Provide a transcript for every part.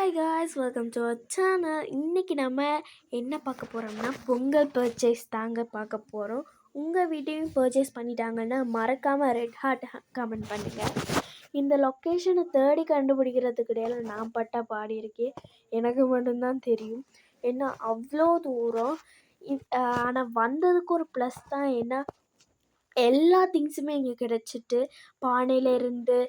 Hi guys, welcome to our channel. இன்றைக்கி நம்ம என்ன பார்க்க போகிறோம்னா பொங்கல் பர்ச்சேஸ் தாங்க பார்க்க போகிறோம். உங்கள் வீட்டையும் பர்ச்சேஸ் பண்ணிட்டாங்கன்னா மறக்காமல் ரெட் ஹார்ட் கமெண்ட் பண்ணுங்கள். இந்த லொக்கேஷனை தேடி கண்டுபிடிக்கிறதுக்கு இடையில நான் பட்ட பாடி இருக்கே, எனக்கு மட்டும்தான் தெரியும். ஏன்னா அவ்வளோ தூரம். ஆனால் வந்ததுக்கு ஒரு ப்ளஸ் தான். ஏன்னா எல்லா திங்ஸுமே இங்கே கிடச்சிட்டு, பானையிலேருந்து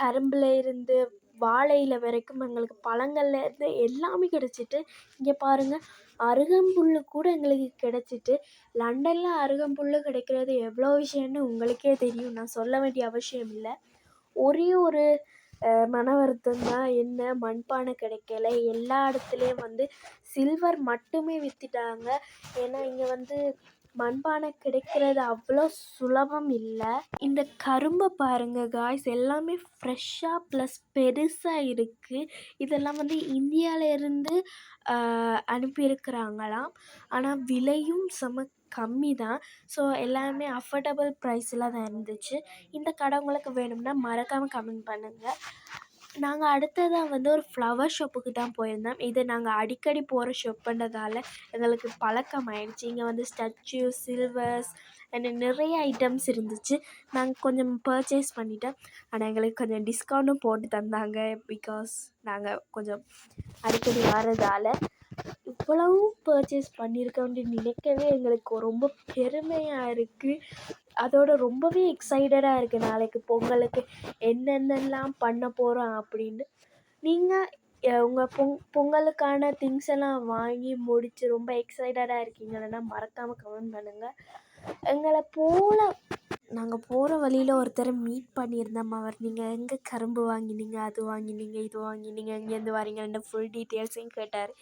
கரும்புல இருந்து வாழையில வரைக்கும் எங்களுக்கு பழங்கள்லேருந்து எல்லாமே கிடச்சிட்டு. இங்கே பாருங்கள், அருகம்புல் கூட எங்களுக்கு கிடச்சிட்டு. லண்டனில் அருகம்புல் கிடைக்கிறது எவ்வளோ விஷயம்னு உங்களுக்கே தெரியும், நான் சொல்ல வேண்டிய அவசியம் இல்லை. ஒரே ஒரு மன வருத்தம் தான், என்ன மண்பானை கிடைக்கல. எல்லா இடத்துலையும் சில்வர் மட்டுமே விற்றுட்டாங்க. ஏன்னா இங்கே மண்பானை கிடைக்கிறது அவ்வளோ சுலபம் இல்லை. இந்த கரும்பை பாருங்கள் காய்ஸ், எல்லாமே ஃப்ரெஷ்ஷாக ப்ளஸ் பெருசாக இருக்குது. இதெல்லாம் இந்தியாவிலேருந்து அனுப்பியிருக்கிறாங்களாம். ஆனால் விலையும் செம கம்மி தான். ஸோ எல்லாமே அஃபோர்டபுள் ப்ரைஸில் தான் இருந்துச்சு. இந்த கடை உங்களுக்கு வேணும்னா மறக்காமல் கமெண்ட் பண்ணுங்கள். நாங்கள் அடுத்ததாக ஒரு ஃப்ளவர் ஷாப்புக்கு தான் போயிருந்தோம். இது நாங்கள் அடிக்கடி போகிற ஷாப்புன்றதால எங்களுக்கு பழக்கம் ஆயிடுச்சு. இங்கே ஸ்டாச்சு, சில்வர்ஸ் அண்ட் நிறைய ஐட்டம்ஸ் இருந்துச்சு. நாங்கள் கொஞ்சம் பர்ச்சேஸ் பண்ணிட்டோம். ஆனால் எங்களுக்கு கொஞ்சம் டிஸ்கவுண்ட்டும் போட்டு தந்தாங்க. பிகாஸ் நாங்கள் கொஞ்சம் அடிக்கடி வர்றதால இவ்வளவும் பர்ச்சேஸ் பண்ணியிருக்கோன்னு நினைக்கவே எங்களுக்கு ரொம்ப பெருமையாக இருக்குது. அதோட ரொம்பவே எக்ஸைட்டடாக இருக்குது நாளைக்கு பொங்கலுக்கு என்னென்னலாம் பண்ண போகிறோம் அப்படின்னு. நீங்கள் உங்கள் பொங்கலுக்கான திங்ஸ் எல்லாம் வாங்கி முடித்து ரொம்ப எக்ஸைட்டடாக இருக்கீங்கன்னா மறக்காமல் கமெண்ட் பண்ணுங்கள். எங்களை போல் நாங்கள் போகிற வழியில் ஒருத்தரை மீட் பண்ணியிருந்தோம். அவர் நீங்கள் எங்கே கரும்பு வாங்கினீங்க, அது வாங்கினீங்க, இது வாங்கினீங்க, எங்கேருந்து வரீங்கன்னு ஃபுல் டீட்டெயில்ஸையும் கேட்டார்.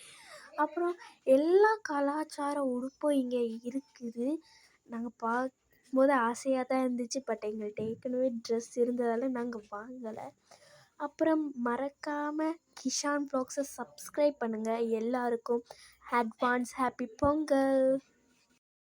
அப்புறம் எல்லா கலாச்சார உடுப்பும் இங்கே இருக்குது. நாங்கள் பார்க்கும்போது ஆசையாக தான் இருந்துச்சு. பட் எங்கள்கிட்ட ஏற்கனவே ட்ரெஸ் இருந்ததால் நாங்கள் வாங்கலை. அப்புறம் மறக்காமல் கிஷான் வ்ளாக்ஸை சப்ஸ்கிரைப் பண்ணுங்கள். எல்லாருக்கும் அட்வான்ஸ் ஹாப்பி பொங்கல்.